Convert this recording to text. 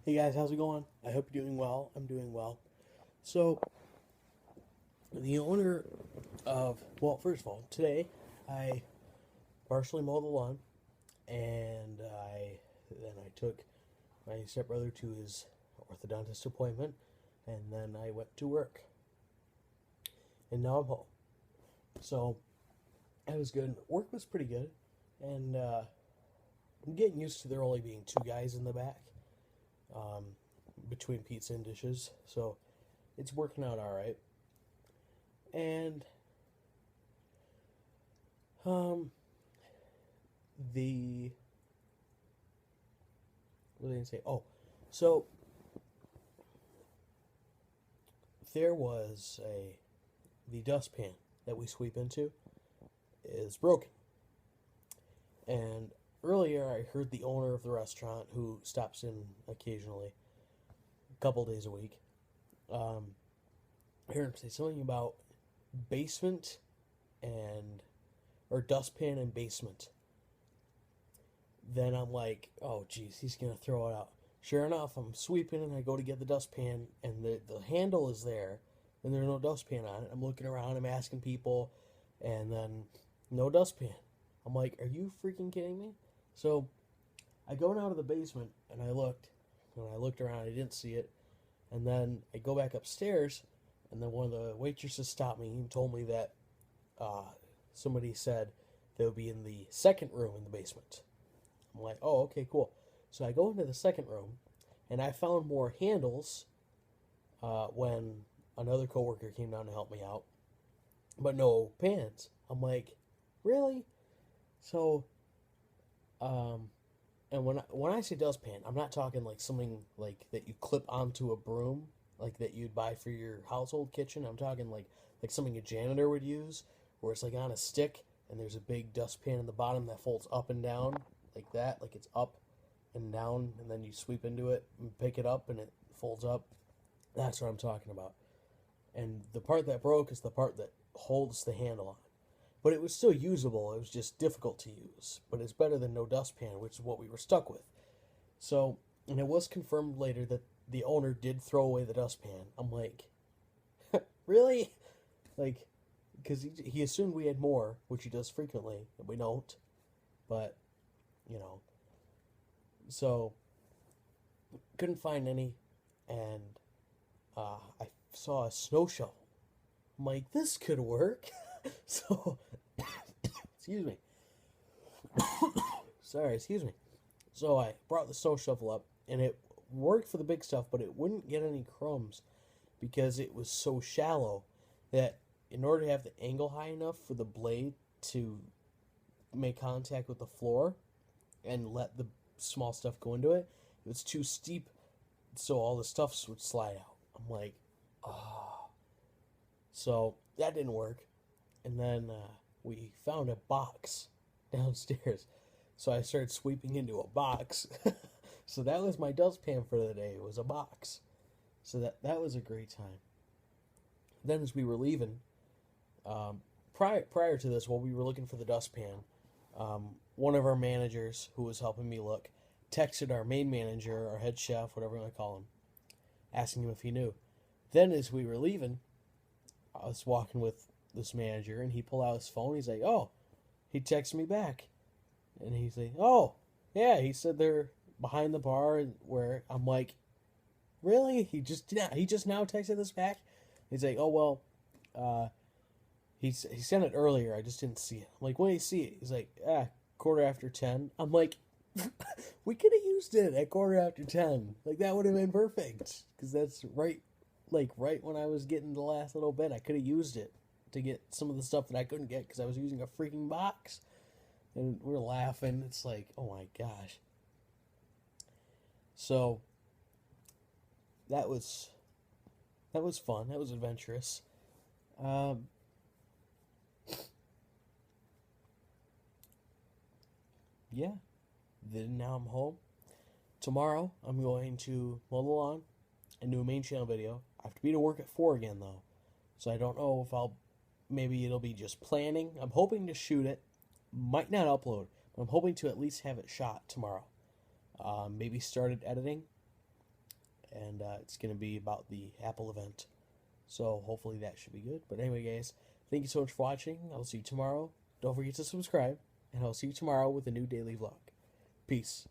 Hey guys, how's it going? I hope you're doing well. I'm doing well. So, the owner well, first of all, today I partially mowed the lawn, and I took my stepbrother to his orthodontist appointment, and then I went to work, and now I'm home. So, it was good. Work was pretty good, and I'm getting used to there only being two guys in the back. Um, Between pizza and dishes, so it's working out all right. And um, the what did I say? Oh, so there was a the dustpan that we sweep into is broken, and earlier I heard the owner of the restaurant, who stops in occasionally, a couple days a week. Um, I heard him say something about basement and or dustpan and basement. Then I'm like, oh geez, he's gonna throw it out. Sure enough, I'm sweeping and I go to get the dustpan, and the handle is there, and there's no dustpan on it. I'm looking around, I'm asking people, and then no dustpan. I'm like, are you freaking kidding me? So I go down to the basement and I looked. When I looked around, I didn't see it. And then I go back upstairs, and then one of the waitresses stopped me and told me that uh, somebody said they would be in the second room in the basement. I'm like, oh, okay, cool. So I go into the second room, and I found more handles when another coworker came down to help me out, but no pans. I'm like, really? So, and when I say dustpan, I'm not talking like something like that you clip onto a broom, like that you'd buy for your household kitchen. I'm talking like something a janitor would use, where it's like on a stick, and there's a big dustpan in the bottom that folds up and down like that, like it's up and down, and then you sweep into it and pick it up, and it folds up. That's what I'm talking about. And the part that broke is the part that holds the handle on. But it was still usable. It was just difficult to use. But it's better than no dustpan, which is what we were stuck with. So, and it was confirmed later that the owner did throw away the dustpan. I'm like, really? Like, because he assumed we had more, which he does frequently, and we don't. But, you know, so couldn't find any, and I saw a snow shovel. I'm like, this could work. So, excuse me. Sorry, excuse me. So I brought the snow shovel up, and it worked for the big stuff, but it wouldn't get any crumbs because it was so shallow that in order to have the angle high enough for the blade to make contact with the floor and let the small stuff go into it, it was too steep, so all the stuff would slide out. I'm like, oh. So that didn't work. And then we found a box downstairs. So I started sweeping into a box. So that was my dustpan for the day. It was a box. So that was a great time. Then as we were leaving, prior to this, while we were looking for the dustpan, one of our managers who was helping me look texted our main manager, our head chef, whatever you want to call him, asking him if he knew. Then as we were leaving, I was walking with this manager, and he pulled out his phone. He's like, oh, he texted me back. And he's like, oh, yeah, he said they're behind the bar, where I'm like, really? He just now texted this back? He's like, oh, well, he sent it earlier. I just didn't see it. I'm like, when did you see it? He's like, 10:15. I'm like, we could have used it at 10:15. Like, that would have been perfect. Because that's right when I was getting the last little bit, I could have used it to get some of the stuff that I couldn't get because I was using a freaking box. And we're laughing. It's like, oh my gosh. So that was fun. That was adventurous. Yeah. Then now I'm home. Tomorrow I'm going to mow the lawn and do a main channel video. I have to be to work at 4 again though. So I don't know if maybe it'll be just planning. I'm hoping to shoot it. Might not upload, but I'm hoping to at least have it shot tomorrow. Maybe started editing. and it's going to be about the Apple event. So hopefully that should be good. But anyway, guys, thank you so much for watching. I'll see you tomorrow. Don't forget to subscribe, and I'll see you tomorrow with a new daily vlog. Peace.